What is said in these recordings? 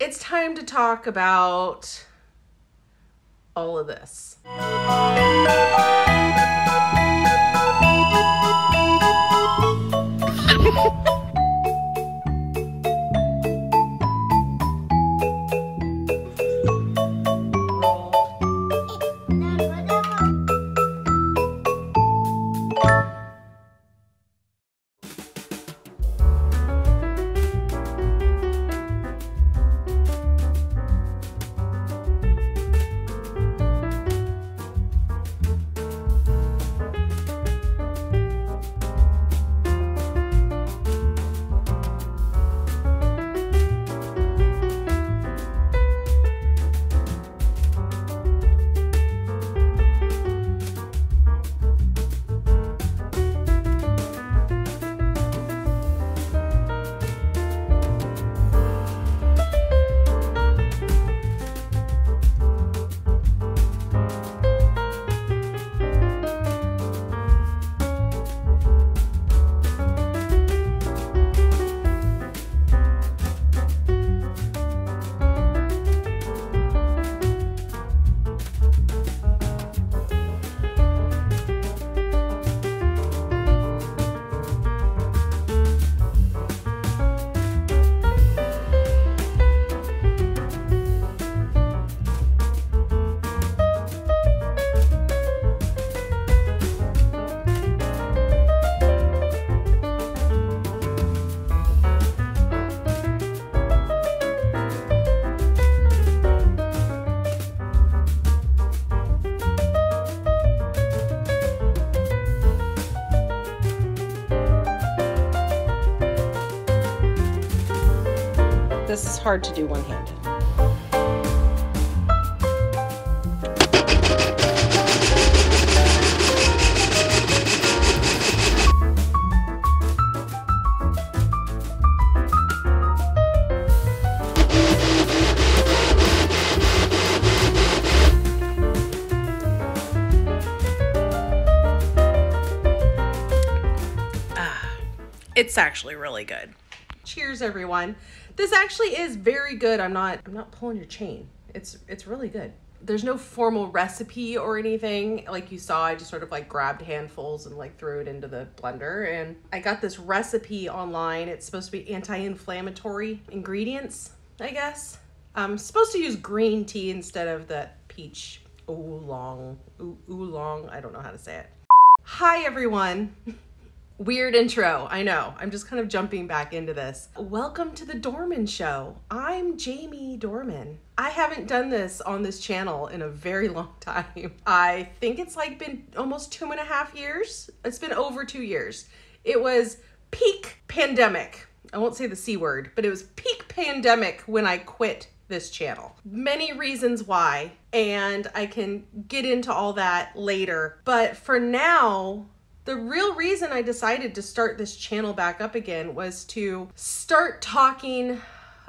it's time to talk about all of this. This is hard to do one-handed. It's actually really good. Cheers, everyone. This actually is very good. I'm not pulling your chain. It's really good. There's no formal recipe or anything. Like you saw, I just sort of like grabbed handfuls and like threw it into the blender. And I got this recipe online. It's supposed to be anti-inflammatory ingredients, I guess. I'm supposed to use green tea instead of the peach oolong. I don't know how to say it. Hi, everyone. Weird intro, I know. I'm just kind of jumping back into this. Welcome to the Dorman Show. I'm Jamie Dorman. I haven't done this on this channel in a very long time. I think it's like been almost 2.5 years. It's been over 2 years. It was peak pandemic. I won't say the C word, but it was peak pandemic when I quit this channel. Many reasons why, and I can get into all that later. But for now, the real reason I decided to start this channel back up again was to start talking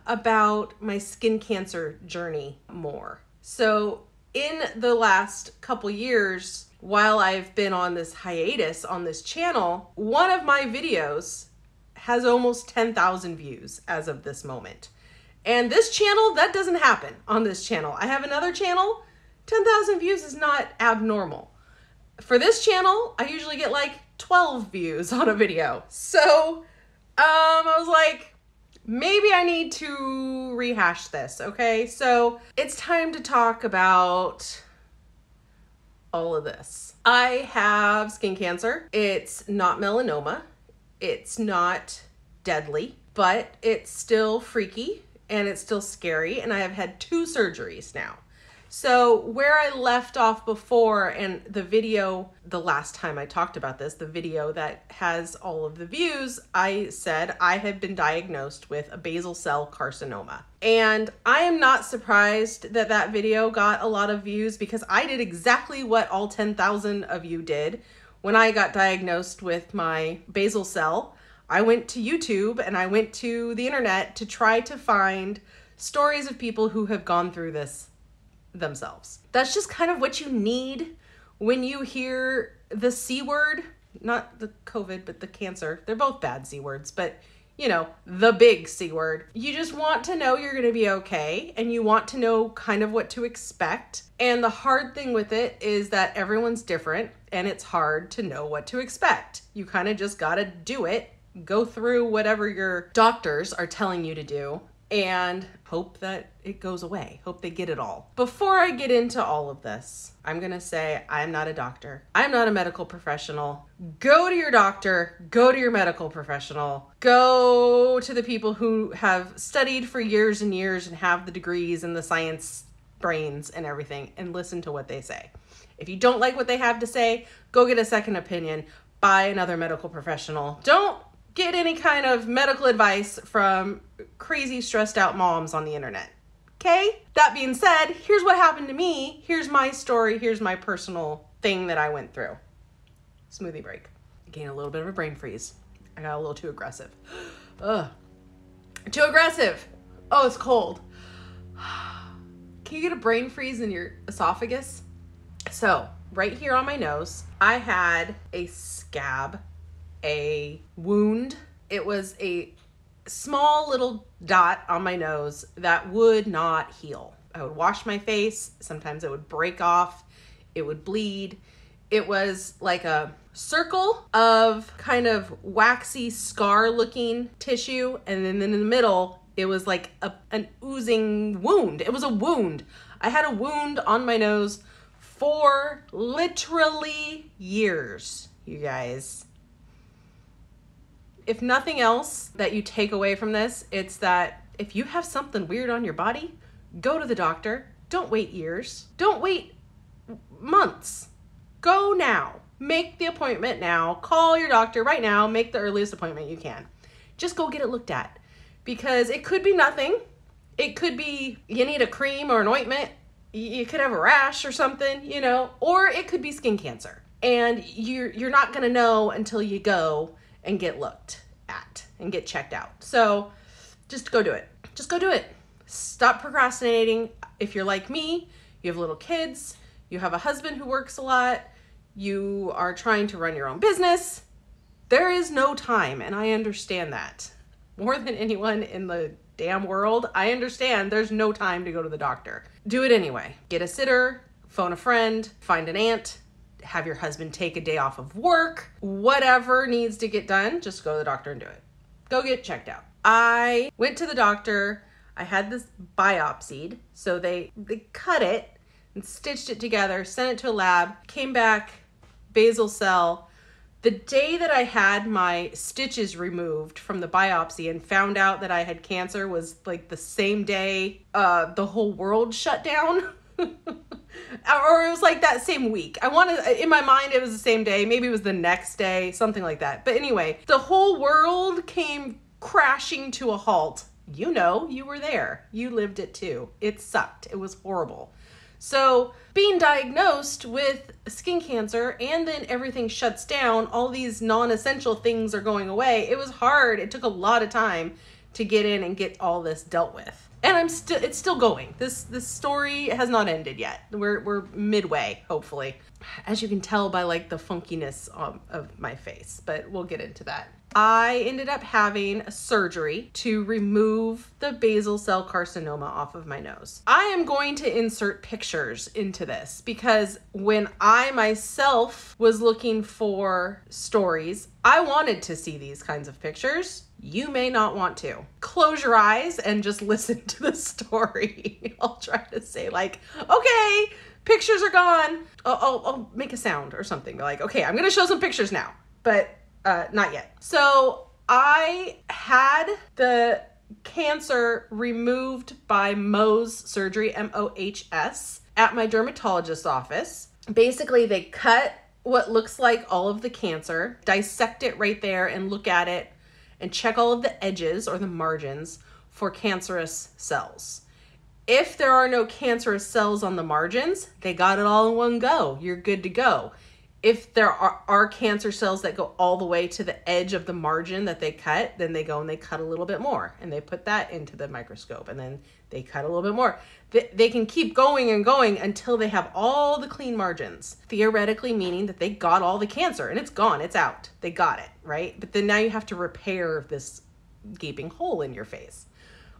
about my skin cancer journey more. So in the last couple years, while I've been on this hiatus on this channel, one of my videos has almost 10,000 views as of this moment. And this channel, that doesn't happen on this channel. I have another channel, 10,000 views is not abnormal. For this channel, I usually get like 12 views on a video. So I was like, maybe I need to rehash this, okay? So it's time to talk about all of this. I have skin cancer. It's not melanoma. It's not deadly, but it's still freaky and it's still scary. And I have had 2 surgeries now. So where I left off before, and the video, the last time I talked about this, the video that has all of the views, I said I had been diagnosed with a basal cell carcinoma. And I am not surprised that that video got a lot of views because I did exactly what all 10,000 of you did when I got diagnosed with my basal cell. I went to YouTube and I went to the internet to try to find stories of people who have gone through this themselves. That's just kind of what you need when you hear the C word, not the COVID, but the cancer. They're both bad C words, but you know, the big C word. You just want to know you're going to be okay, and you want to know kind of what to expect. And the hard thing with it is that everyone's different, and it's hard to know what to expect. You kind of just got to do it, go through whatever your doctors are telling you to do, and hope that it goes away. Hope they get it all. Before I get into all of this, I'm going to say I'm not a doctor. I'm not a medical professional. Go to your doctor. Go to your medical professional. Go to the people who have studied for years and years and have the degrees and the science brains and everything, and listen to what they say. If you don't like what they have to say, go get a second opinion by another medical professional. Don't get any kind of medical advice from crazy stressed out moms on the internet. Okay? That being said, here's what happened to me. Here's my story. Here's my personal thing that I went through. Smoothie break. I gained a little bit of a brain freeze. I got a little too aggressive. Ugh. Too aggressive. Oh, it's cold. Can you get a brain freeze in your esophagus? So, right here on my nose, I had a scab, a wound. It was a small little dot on my nose that would not heal. I would wash my face. Sometimes it would break off. It would bleed. It was like a circle of kind of waxy scar looking tissue. And then in the middle, it was like an oozing wound. It was a wound. I had a wound on my nose for literally years, you guys. If nothing else that you take away from this, it's that if you have something weird on your body, go to the doctor. Don't wait years. Don't wait months. Go now. Make the appointment now. Call your doctor right now. Make the earliest appointment you can. Just go get it looked at, because it could be nothing. It could be you need a cream or an ointment. You could have a rash or something, you know, or it could be skin cancer. And you're not going to know until you go and get looked at and get checked out. So just go do it. Just go do it. Stop procrastinating. If you're like me, you have little kids, you have a husband who works a lot, you are trying to run your own business, there is no time. And I understand that more than anyone in the damn world. I understand there's no time to go to the doctor. Do it anyway. Get a sitter, phone a friend, find an aunt, have your husband take a day off of work, whatever needs to get done, just go to the doctor and do it. Go get checked out. I went to the doctor. I had this biopsied. So they cut it and stitched it together, sent it to a lab, came back, basal cell. The day that I had my stitches removed from the biopsy and found out that I had cancer was like the same day the whole world shut down. Or it was like that same week. In my mind, it was the same day. Maybe it was the next day, something like that. But anyway, the whole world came crashing to a halt. You know, you were there. You lived it too. It sucked. It was horrible. So being diagnosed with skin cancer and then everything shuts down, all these non-essential things are going away. It was hard. It took a lot of time to get in and get all this dealt with. And it's still going. This story has not ended yet. We're midway, hopefully. As you can tell by like the funkiness of my face, but we'll get into that. I ended up having a surgery to remove the basal cell carcinoma off of my nose. I am going to insert pictures into this because when I myself was looking for stories, I wanted to see these kinds of pictures. You may not want to. Close your eyes and just listen to the story. I'll try to say like, okay, pictures are gone. I'll make a sound or something. Like, okay, I'm going to show some pictures now, but not yet. So I had the cancer removed by Mohs surgery, M-O-H-S, at my dermatologist's office. Basically, they cut what looks like all of the cancer, dissect it right there and look at it and check all of the edges or the margins for cancerous cells. If there are no cancerous cells on the margins, they got it all in one go. You're good to go. If there are cancer cells that go all the way to the edge of the margin that they cut, then they go and they cut a little bit more and they put that into the microscope and then they cut a little bit more. They can keep going and going until they have all the clean margins, theoretically meaning that they got all the cancer and it's gone, it's out. They got it, right? But then now you have to repair this gaping hole in your face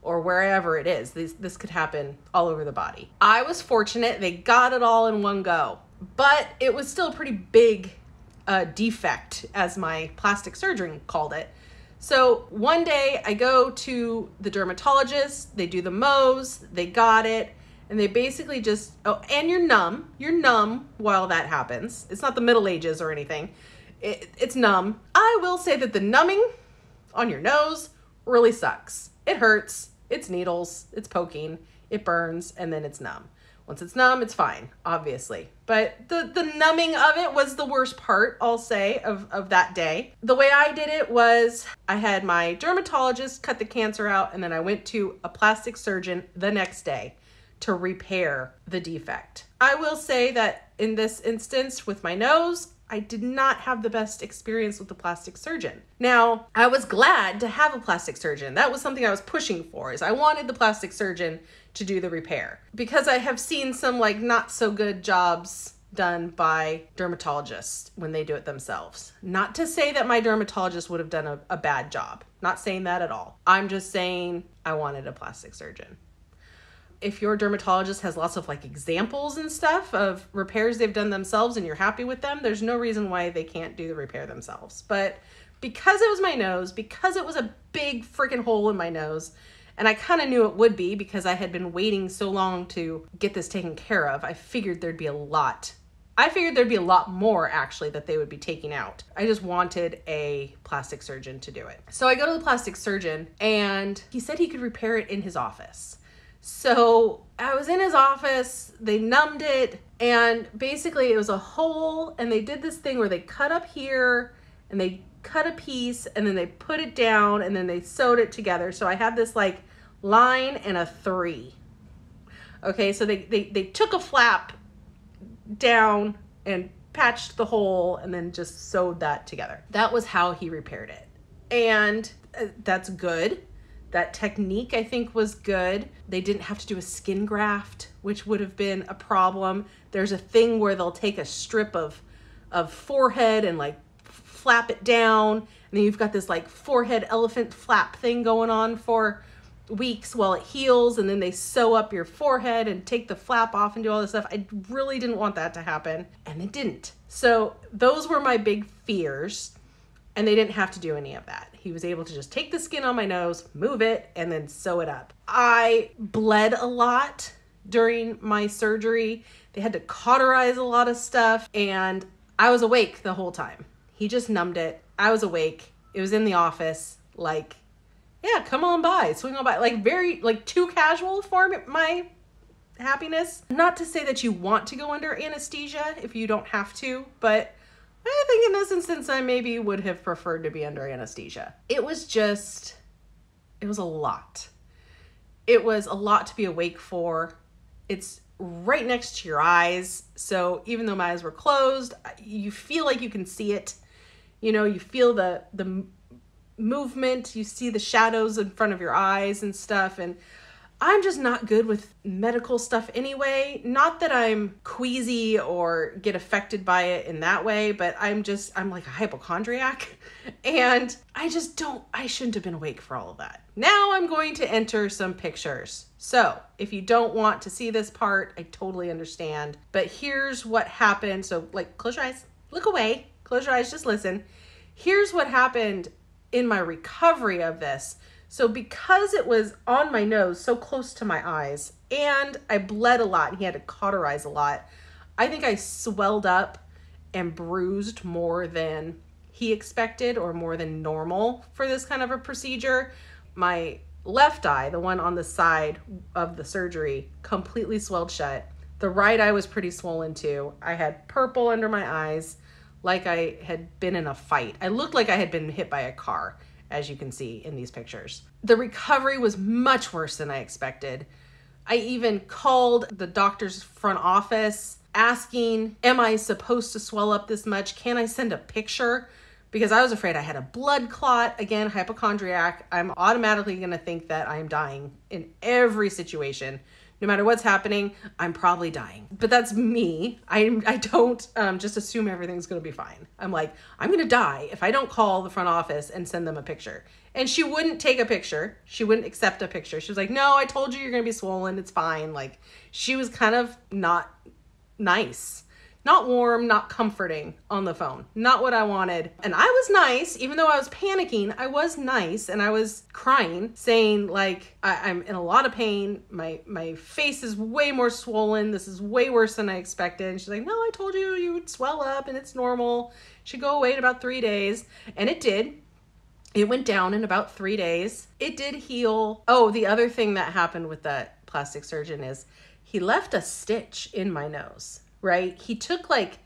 or wherever it is. This could happen all over the body. I was fortunate. They got it all in one go, but it was still a pretty big defect, as my plastic surgeon called it. So one day I go to the dermatologist, they do the Mohs, they got it, and they basically just, oh, and you're numb while that happens. It's not the Middle Ages or anything. It's numb. I will say that the numbing on your nose really sucks. It hurts, it's needles, it's poking, it burns, and then it's numb. Once it's numb, it's fine, obviously. But the numbing of it was the worst part, I'll say, of that day. The way I did it was I had my dermatologist cut the cancer out, and then I went to a plastic surgeon the next day to repair the defect. I will say that in this instance with my nose, I did not have the best experience with the plastic surgeon. Now, I was glad to have a plastic surgeon. That was something I was pushing for, is I wanted the plastic surgeon to do the repair, because I have seen some like not so good jobs done by dermatologists when they do it themselves. Not to say that my dermatologist would have done a bad job. Not saying that at all. I'm just saying I wanted a plastic surgeon. If your dermatologist has lots of like examples and stuff of repairs they've done themselves and you're happy with them, there's no reason why they can't do the repair themselves. But because it was my nose, because it was a big freaking hole in my nose, and I kind of knew it would be because I had been waiting so long to get this taken care of, I figured there'd be a lot. I figured there'd be a lot more actually that they would be taking out. I just wanted a plastic surgeon to do it. So I go to the plastic surgeon and he said he could repair it in his office. So I was in his office, they numbed it, and basically it was a hole, and they did this thing where they cut up here and they cut a piece and then they put it down and then they sewed it together. So I have this like line and a 3. Okay, so they took a flap down and patched the hole and then just sewed that together. That was how he repaired it. And that's good. That technique, I think, was good. They didn't have to do a skin graft, which would have been a problem. There's a thing where they'll take a strip of forehead and like flap it down. And then you've got this like forehead elephant flap thing going on for weeks while it heals. And then they sew up your forehead and take the flap off and do all this stuff. I really didn't want that to happen. And it didn't. So those were my big fears. And they didn't have to do any of that. He was able to just take the skin on my nose, move it, and then sew it up. I bled a lot during my surgery. They had to cauterize a lot of stuff, and I was awake the whole time. He just numbed it. I was awake. It was in the office, like, yeah, come on by, swing on by. Like, very, like, too casual for my happiness. Not to say that you want to go under anesthesia if you don't have to, but I think in this instance, I maybe would have preferred to be under anesthesia. It was a lot. It was a lot to be awake for. It's right next to your eyes. So even though my eyes were closed, you feel like you can see it. You know, you feel the movement, you see the shadows in front of your eyes and stuff. And I'm just not good with medical stuff anyway. Not that I'm queasy or get affected by it in that way, but I'm like a hypochondriac, and I shouldn't have been awake for all of that. Now I'm going to enter some pictures. So if you don't want to see this part, I totally understand, but here's what happened. So like, close your eyes, look away, close your eyes, just listen. Here's what happened in my recovery of this. So because it was on my nose, so close to my eyes, and I bled a lot and he had to cauterize a lot, I think I swelled up and bruised more than he expected or more than normal for this kind of a procedure. My left eye, the one on the side of the surgery, completely swelled shut. The right eye was pretty swollen too. I had purple under my eyes like I had been in a fight. I looked like I had been hit by a car, as you can see in these pictures. The recovery was much worse than I expected. I even called the doctor's front office asking, am I supposed to swell up this much? Can I send a picture? because I was afraid I had a blood clot. Again, hypochondriac. I'm automatically going to think that I'm dying in every situation. No matter what's happening, I'm probably dying. But that's me. I don't just assume everything's going to be fine. I'm like, I'm going to die if I don't call the front office and send them a picture. And she wouldn't take a picture. She wouldn't accept a picture. She was like, no, I told you you're going to be swollen. It's fine. Like, she was kind of not nice. Not warm, not comforting on the phone. Not what I wanted. And I was nice, even though I was panicking, I was nice and I was crying, saying like, I'm in a lot of pain. My face is way more swollen. This is way worse than I expected. And she's like, no, I told you you would swell up and it's normal. It should go away in about 3 days. And it did. It went down in about 3 days. It did heal. Oh, the other thing that happened with that plastic surgeon is he left a stitch in my nose. Right? He took like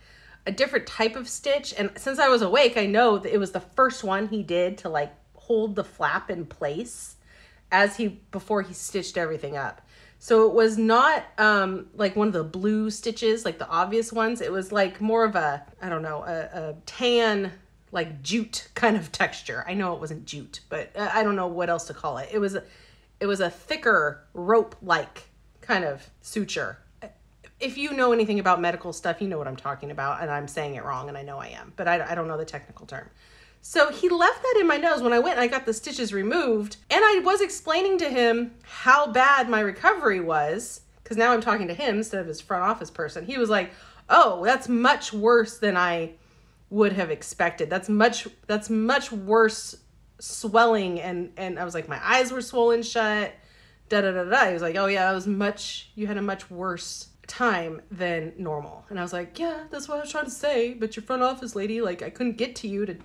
a different type of stitch. And since I was awake, I know that it was the first one he did to like hold the flap in place before he stitched everything up. So it was not like one of the blue stitches, like the obvious ones. It was like more of a tan, like jute kind of texture. I know it wasn't jute, but I don't know what else to call it. It was a thicker rope-like kind of suture. If you know anything about medical stuff, you know what I'm talking about, and I'm saying it wrong, and I know I am, but I don't know the technical term. So he left that in my nose. When I went, I got the stitches removed, and I was explaining to him how bad my recovery was, because now I'm talking to him instead of his front office person. He was like, oh, that's much worse than I would have expected. That's much worse swelling, and I was like, my eyes were swollen shut, da-da-da-da. He was like, oh yeah, you had a much worse time than normal. And I was like, yeah, that's what I was trying to say, but your front office lady, like, I couldn't get to you to,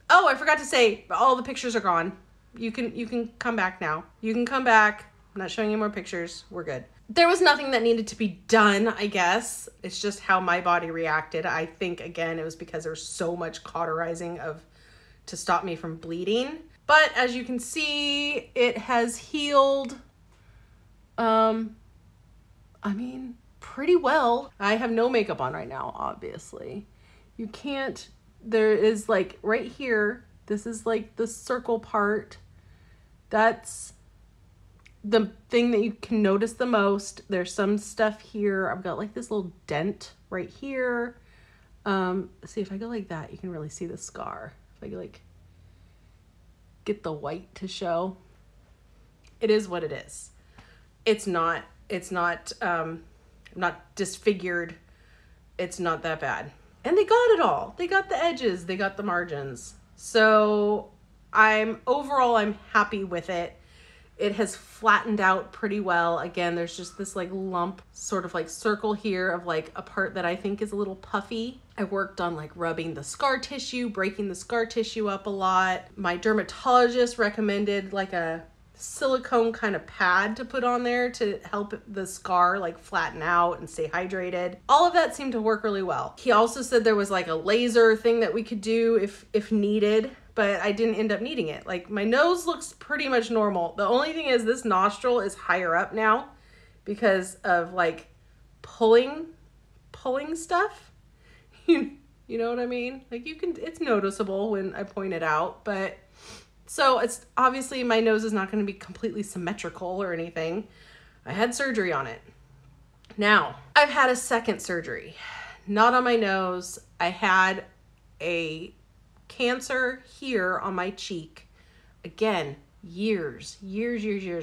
Oh, I forgot to say, all the pictures are gone. You can come back now. You can come back. I'm not showing you more pictures. We're good. There was nothing that needed to be done, I guess. It's just how my body reacted. I think, again, it was because there was so much cauterizing to stop me from bleeding. But as you can see, it has healed. Pretty well. I have no makeup on right now, obviously. You can't, there is like right here, this is like the circle part. That's the thing that you can notice the most. There's some stuff here. I've got like this little dent right here. See, if I go like that, you can really see the scar. If I like get the white to show, it is what it is. It's not not disfigured. It's not that bad. And they got it all. They got the edges. They got the margins. So I'm happy with it. It has flattened out pretty well. Again, there's just this like lump, sort of like circle here of like a part that I think is a little puffy. I worked on like rubbing the scar tissue, breaking the scar tissue up a lot. My dermatologist recommended like a silicone kind of pad to put on there to help the scar like flatten out and stay hydrated. All of that seemed to work really well. He also said there was like a laser thing that we could do if needed, but I didn't end up needing it. Like, my nose looks pretty much normal. The only thing is this nostril is higher up now because of like pulling stuff. You know what I mean? Like, it's noticeable when I point it out, but so it's obviously my nose is not going to be completely symmetrical or anything. I had surgery on it. Now, I've had a second surgery, not on my nose. I had a cancer here on my cheek. Again, years,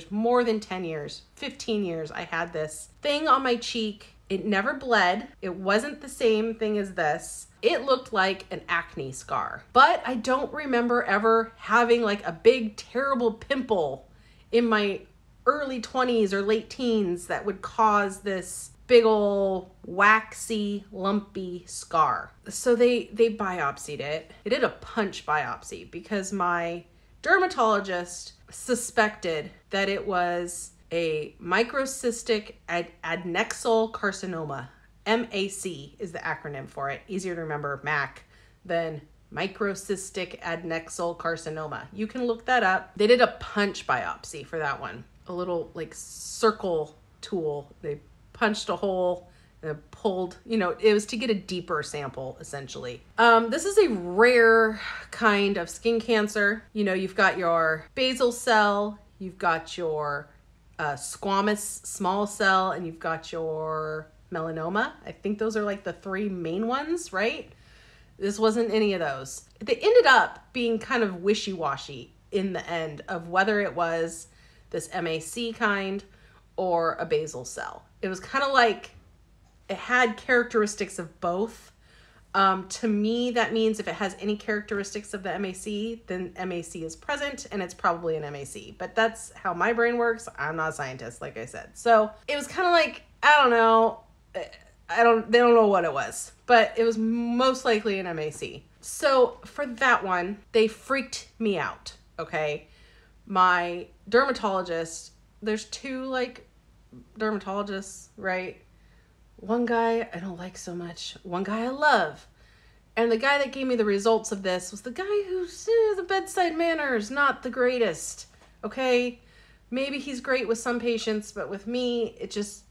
more than 10 years, 15 years. I had this thing on my cheek. It never bled. It wasn't the same thing as this. It looked like an acne scar, but I don't remember ever having like a big, terrible pimple in my early 20s or late teens that would cause this big ol' waxy, lumpy scar. So they biopsied it. They did a punch biopsy because my dermatologist suspected that it was a microcystic adnexal carcinoma. MAC is the acronym for it. Easier to remember MAC than microcystic adnexal carcinoma. You can look that up. They did a punch biopsy for that one. A little like circle tool. They punched a hole pulled, it was to get a deeper sample, essentially. This is a rare kind of skin cancer. You've got your basal cell, you've got your squamous small cell, and you've got your melanoma. I think those are like the three main ones, right? This wasn't any of those. They ended up being kind of wishy-washy in the end of whether it was this MAC kind or a basal cell. It was kind of like it had characteristics of both. To me, that means if it has any characteristics of the MAC, then MAC is present and it's probably an MAC. But that's how my brain works. I'm not a scientist, like I said. So it was kind of like, I don't know. They don't know what it was, but it was most likely an MAC. So for that one, they freaked me out. Okay. My dermatologist, there's two like dermatologists, right? One guy I don't like so much. One guy I love. And the guy that gave me the results of this was the guy who's the bedside manner is not the greatest. Okay? Maybe he's great with some patients, but with me, it just,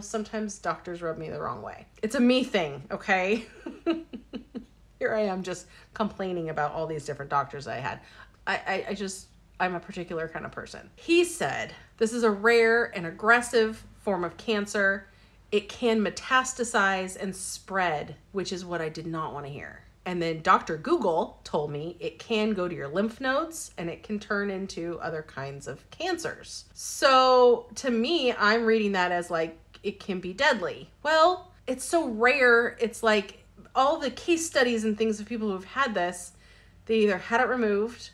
sometimes doctors rub me the wrong way. It's a me thing, okay? Here I am just complaining about all these different doctors I had. I'm a particular kind of person. He said, this is a rare and aggressive form of cancer. It can metastasize and spread, which is what I did not want to hear. And then Dr. Google told me it can go to your lymph nodes and it can turn into other kinds of cancers. So to me, I'm reading that as like, it can be deadly. Well, it's so rare. It's like all the case studies and things of people who have had this, they either had it removed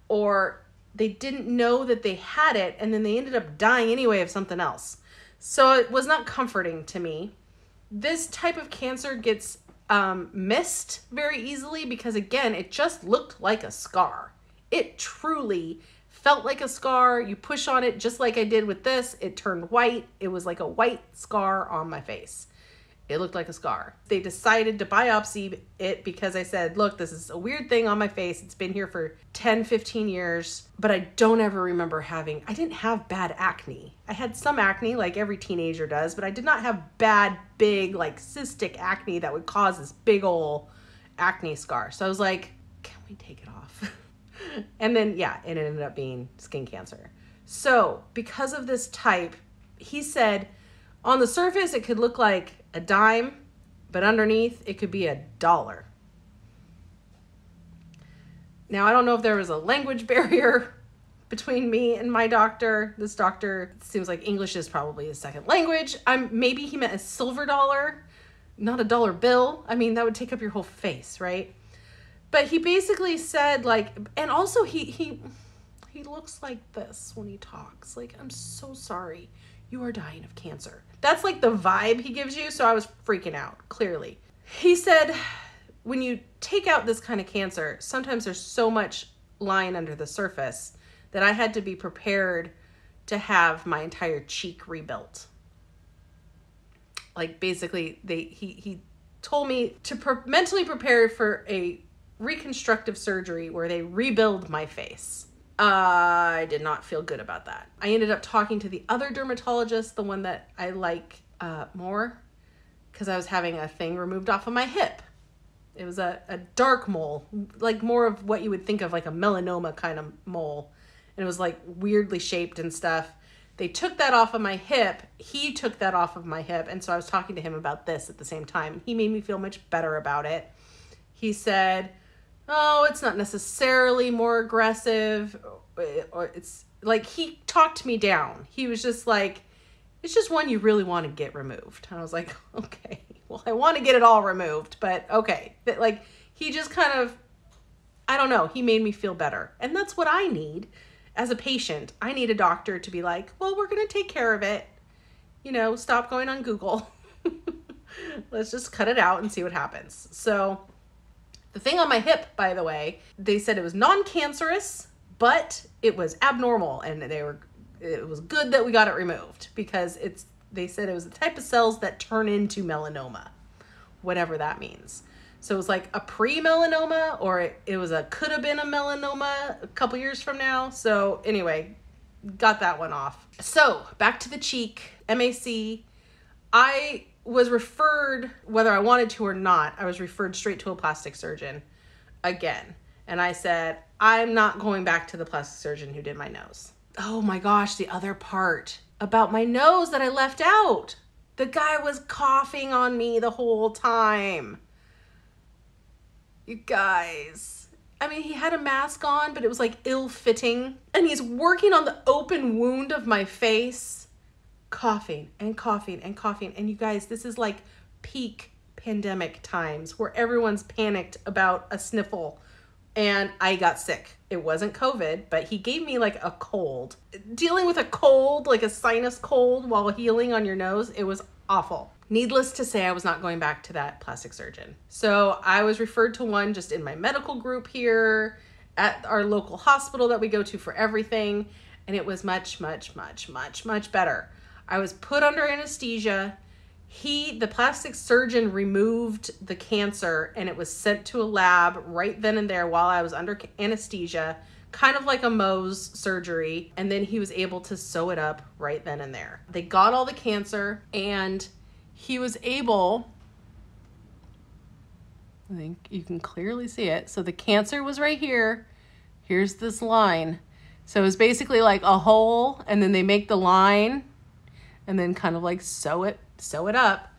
or they didn't know that they had it and then they ended up dying anyway of something else. So it was not comforting to me. This type of cancer gets missed very easily because, again, it just looked like a scar. It truly felt like a scar. You push on it just like I did with this. It turned white. It was like a white scar on my face. It looked like a scar. They decided to biopsy it because I said, look, this is a weird thing on my face. It's been here for 10, 15 years, but I don't ever remember I didn't have bad acne. I had some acne like every teenager does, but I did not have bad, big, like cystic acne that would cause this big ol' acne scar. So I was like, can we take it off? And then, yeah, it ended up being skin cancer. So because of this type, he said on the surface, it could look like a dime, but underneath it could be $1. Now, I don't know if there was a language barrier between me and my doctor. This doctor seems like English is probably his second language. Maybe he meant a silver dollar, not a dollar bill. I mean, that would take up your whole face, right? But he basically said like, and also he looks like this when he talks. Like, I'm so sorry. You are dying of cancer. That's like the vibe he gives you. So I was freaking out, clearly. He said, when you take out this kind of cancer, sometimes there's so much lying under the surface that I had to be prepared to have my entire cheek rebuilt. Like basically he told me to mentally prepare for a reconstructive surgery where they rebuild my face. I did not feel good about that. I ended up talking to the other dermatologist, the one that I like more, because I was having a thing removed off of my hip. It was a dark mole, like more of what you would think of like a melanoma kind of mole. And it was like weirdly shaped and stuff. They took that off of my hip. He took that off of my hip. And so I was talking to him about this at the same time. He made me feel much better about it. He said, oh, it's not necessarily more aggressive, or it's like, he talked me down. He was just like, it's just one you really want to get removed. And I was like, okay, well, I want to get it all removed, but okay. But like, he just kind of, I don't know, he made me feel better. And that's what I need as a patient. I need a doctor to be like, well, we're going to take care of it. Stop going on Google. Let's just cut it out and see what happens. So the thing on my hip, by the way, they said it was non-cancerous, but it was abnormal, and it was good that we got it removed because they said it was the type of cells that turn into melanoma, whatever that means. So it was like a pre-melanoma, or it was could have been a melanoma a couple years from now. So anyway, got that one off. So back to the cheek, MAC. I was referred, whether I wanted to or not, I was referred straight to a plastic surgeon again. And I said, I'm not going back to the plastic surgeon who did my nose. Oh my gosh, the other part about my nose that I left out. The guy was coughing on me the whole time. You guys. I mean, he had a mask on, but it was like ill-fitting. And he's working on the open wound of my face. Coughing and coughing and coughing. And you guys, this is like peak pandemic times where everyone's panicked about a sniffle. And I got sick. It wasn't COVID, but he gave me like a cold. Dealing with a cold, like a sinus cold while healing on your nose, it was awful. Needless to say, I was not going back to that plastic surgeon. So I was referred to one just in my medical group here at our local hospital that we go to for everything. And it was much, much, much, much, much better. I was put under anesthesia. The plastic surgeon removed the cancer and it was sent to a lab right then and there while I was under anesthesia, kind of like a Mohs surgery. And then he was able to sew it up right then and there. They got all the cancer and he was able, I think you can clearly see it. So the cancer was right here. Here's this line. So it was basically like a hole and then they make the line and then kind of like sew it up.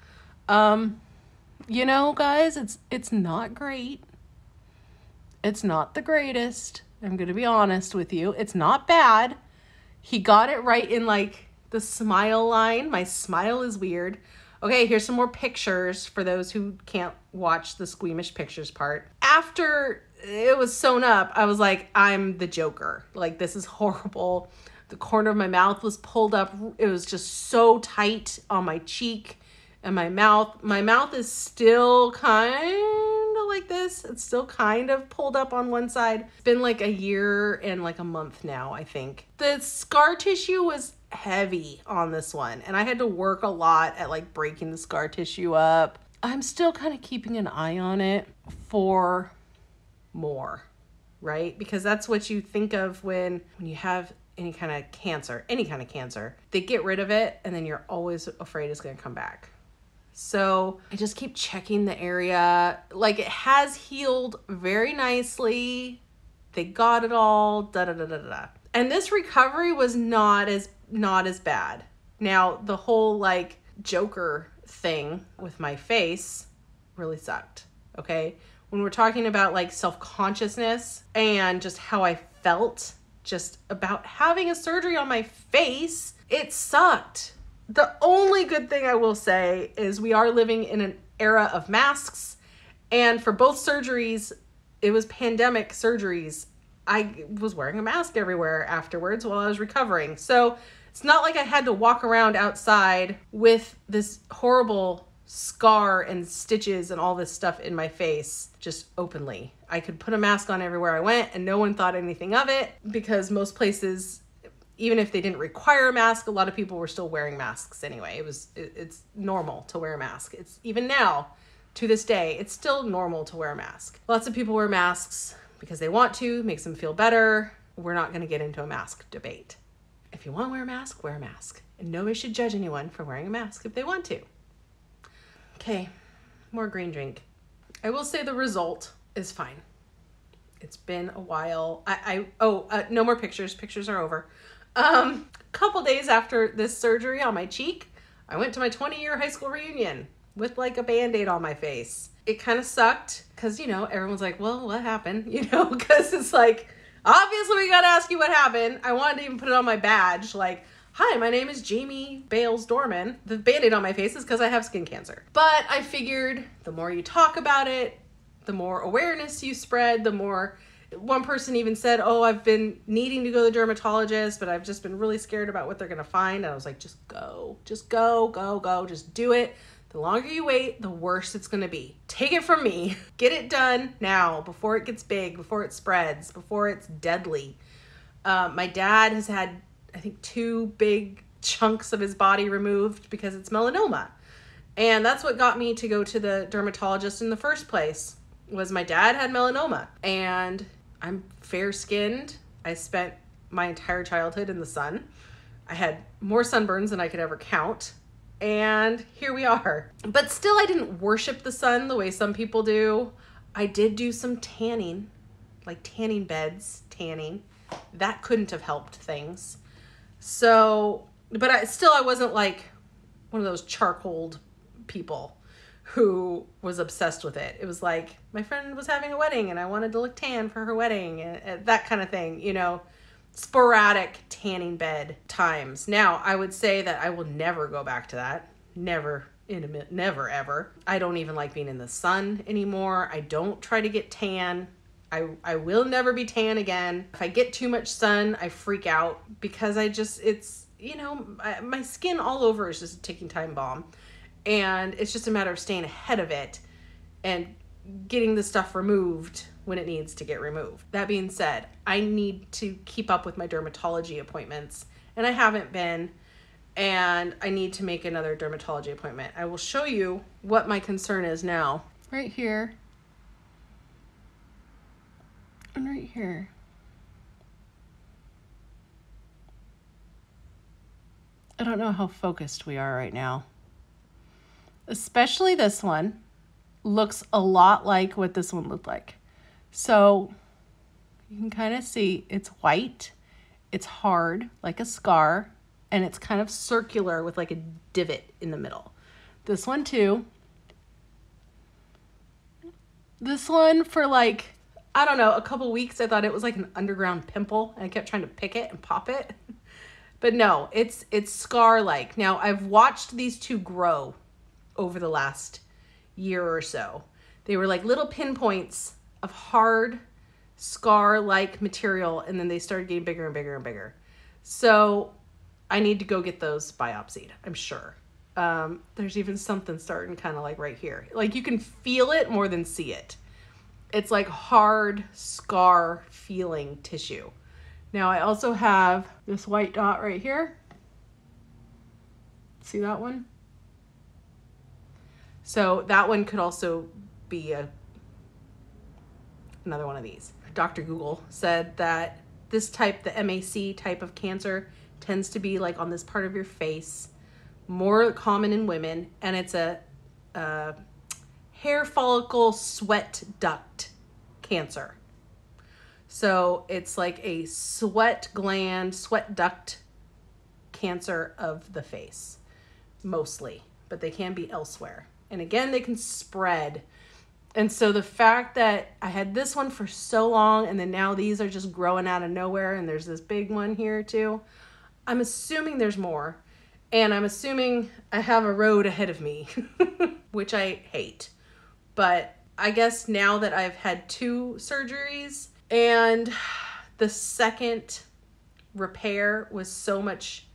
You know, guys, it's not great. It's not the greatest. I'm going to be honest with you. It's not bad. He got it right in like the smile line. My smile is weird. Okay, here's some more pictures for those who can't watch the squeamish pictures part. After it was sewn up, I was like, I'm the Joker. Like, this is horrible. The corner of my mouth was pulled up. It was just so tight on my cheek and my mouth. My mouth is still kind of like this. It's still kind of pulled up on one side. It's been like a year and like a month now, I think. The scar tissue was heavy on this one, and I had to work a lot at like breaking the scar tissue up. I'm still kind of keeping an eye on it for more, right? Because that's what you think of when you have any kind of cancer. They get rid of it and then you're always afraid it's going to come back. So I just keep checking the area. Like, it has healed very nicely. They got it all, And this recovery was not as bad. Now, the whole like Joker thing with my face really sucked. Okay. When we're talking about like self-consciousness and just how I felt just about having a surgery on my face, it sucked. The only good thing I will say is we are living in an era of masks. And for both surgeries, it was pandemic surgeries. I was wearing a mask everywhere afterwards while I was recovering. So it's not like I had to walk around outside with this horrible scar and stitches and all this stuff in my face just openly. I could put a mask on everywhere I went and no one thought anything of it, because most places, even if they didn't require a mask, a lot of people were still wearing masks anyway. It's normal to wear a mask. It's even now, to this day, it's still normal to wear a mask. Lots of people wear masks because they want to, makes them feel better. We're not going to get into a mask debate. If you want to wear a mask, wear a mask. And nobody should judge anyone for wearing a mask if they want to. Okay, more green drink. I will say the result is fine. It's been a while. No more pictures. Pictures are over. A couple days after this surgery on my cheek, I went to my 20-year high school reunion with like a Band-Aid on my face. It kind of sucked because, everyone's like, well, what happened? Because it's like, obviously we got to ask you what happened. I wanted to even put it on my badge. Like, hi, my name is Jamie Bales Dorman. The Band-Aid on my face is because I have skin cancer. But I figured the more you talk about it, the more awareness you spread, the more. One person even said, I've been needing to go to the dermatologist, but I've just been really scared about what they're going to find. And I was like, just go, just do it. The longer you wait, the worse it's going to be. Take it from me. Get it done now before it gets big, before it spreads, before it's deadly. My dad has had, I think, 2 big chunks of his body removed because it's melanoma. And that's what got me to go to the dermatologist in the first place, was my dad had melanoma. And I'm fair-skinned. I spent my entire childhood in the sun. I had more sunburns than I could ever count. and here we are. But still, I didn't worship the sun the way some people do. I did do some tanning, like tanning beds, tanning. That couldn't have helped things. So, but I wasn't like one of those charcoaled people who was obsessed with it. It was like my friend was having a wedding and I wanted to look tan for her wedding, and that kind of thing, you know, sporadic tanning bed times. Now, I would say that I will never go back to that. Never ever. I don't even like being in the sun anymore. I don't try to get tan. I will never be tan again. If I get too much sun, I freak out because it's, you know, my skin all over is just a ticking time bomb. And it's just a matter of staying ahead of it and getting the stuff removed when it needs to get removed. That being said, I need to keep up with my dermatology appointments, and I haven't been, and I need to make another dermatology appointment. I will show you what my concern is now. Right here. And right here. I don't know how focused we are right now. Especially this one looks a lot like what this one looked like. So you can kind of see it's white, it's hard like a scar, and it's kind of circular with like a divot in the middle. This one too. This one for like, I don't know, a couple weeks I thought it was like an underground pimple, and I kept trying to pick it and pop it. But no, it's scar-like. Now, I've watched these two grow over the last year or so. They were like little pinpoints of hard scar-like material, and then they started getting bigger and bigger and bigger. So I need to go get those biopsied, I'm sure. There's even something starting kind of like right here. Like you can feel it more than see it. It's like hard scar feeling tissue. Now I also have this white dot right here. See that one? So that one could also be another one of these. Dr. Google said that this type, the MAC type of cancer, tends to be like on this part of your face, more common in women, and it's a hair follicle sweat duct cancer. So it's like a sweat gland, sweat duct cancer of the face, mostly, but they can be elsewhere. And again, they can spread. And so the fact that I had this one for so long, and then now these are just growing out of nowhere, and there's this big one here too, I'm assuming there's more. And I'm assuming I have a road ahead of me, which I hate. But I guess now that I've had 2 surgeries, and the second repair was so much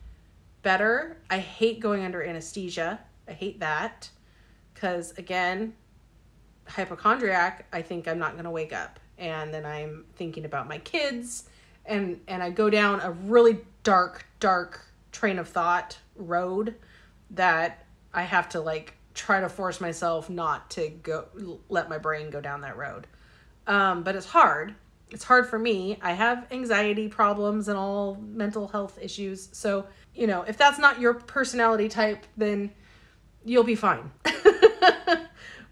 better. I hate going under anesthesia. I hate that. Because again, hypochondriac, I think I'm not going to wake up. And then I'm thinking about my kids. And I go down a really dark train of thought road that I have to like try to force myself not to let my brain go down that road. But it's hard. It's hard for me. I have anxiety problems and all mental health issues. So, you know, if that's not your personality type, then you'll be fine.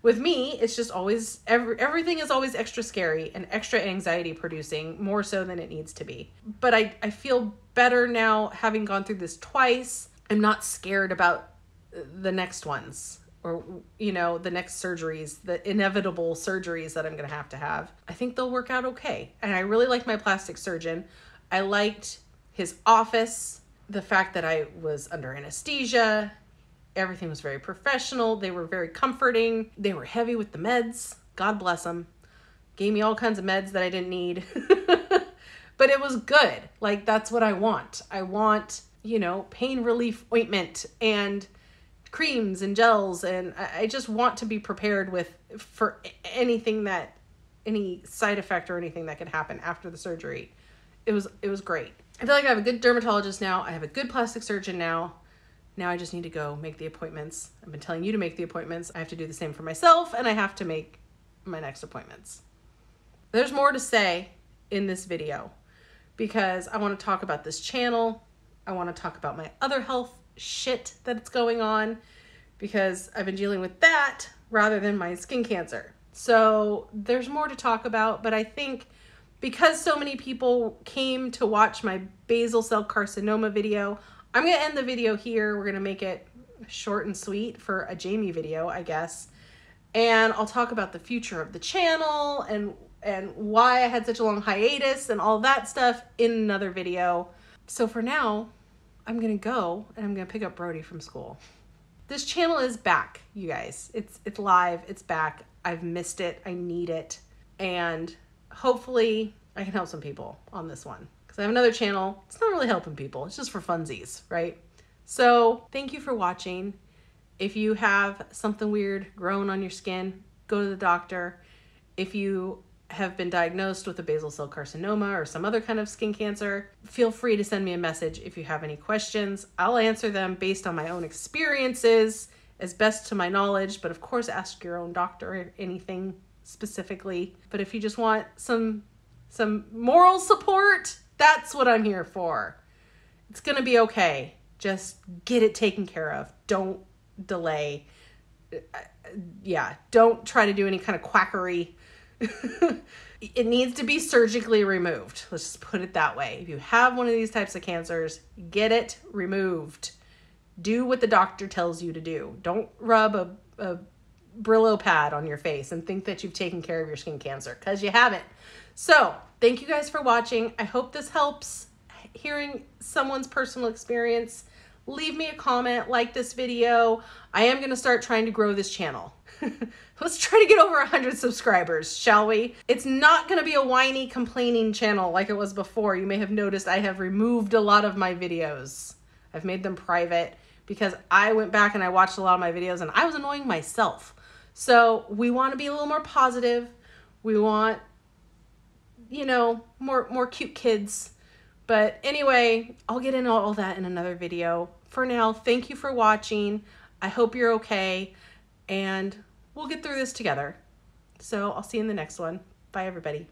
With me, it's just always, everything is always extra scary and extra anxiety producing, more so than it needs to be. But I feel better now having gone through this twice. I'm not scared about the next ones. Or, you know, the next surgeries, the inevitable surgeries that I'm going to have. I think they'll work out okay. And I really like my plastic surgeon. I liked his office, the fact that I was under anesthesia. Everything was very professional. They were very comforting. They were heavy with the meds. God bless them. Gave me all kinds of meds that I didn't need. But it was good. Like, that's what I want. I want, you know, pain relief ointment and creams and gels, and I just want to be prepared for anything any side effect or anything that could happen after the surgery. It was great. I feel like I have a good dermatologist now. I have a good plastic surgeon now. Now I just need to go make the appointments. I've been telling you to make the appointments. I have to do the same for myself, and I have to make my next appointments. There's more to say in this video because I want to talk about this channel. I want to talk about my other health shit that's going on, because I've been dealing with that rather than my skin cancer. So there's more to talk about, but I think because so many people came to watch my basal cell carcinoma video, I'm going to end the video here. We're going to make it short and sweet for a Jamie video, I guess. And I'll talk about the future of the channel and why I had such a long hiatus and all that stuff in another video. So for now, I'm going to go and I'm going to pick up Brody from school. This channel is back, you guys. It's live. It's back. I've missed it. I need it. And hopefully I can help some people on this one, because I have another channel. It's not really helping people. It's just for funsies, right? So thank you for watching. If you have something weird growing on your skin, go to the doctor. If you have been diagnosed with a basal cell carcinoma or some other kind of skin cancer, feel free to send me a message if you have any questions. I'll answer them based on my own experiences as best to my knowledge, but of course ask your own doctor anything specifically. But if you just want some moral support, that's what I'm here for. It's gonna be okay. Just get it taken care of. Don't delay. Yeah, don't try to do any kind of quackery. It needs to be surgically removed. Let's just put it that way. If you have one of these types of cancers, get it removed. Do what the doctor tells you to do. Don't rub a Brillo pad on your face and think that you've taken care of your skin cancer, because you haven't. So thank you guys for watching. I hope this helps, hearing someone's personal experience. Leave me a comment, like this video. I am going to start trying to grow this channel. Let's try to get over 100 subscribers, shall we? It's not going to be a whiny, complaining channel like it was before. You may have noticed I have removed a lot of my videos. I've made them private because I went back and I watched a lot of my videos and I was annoying myself. So we want to be a little more positive. We want, you know, more cute kids. But anyway, I'll get into all that in another video. For now, thank you for watching. I hope you're okay, and we'll get through this together. So I'll see you in the next one. Bye, everybody.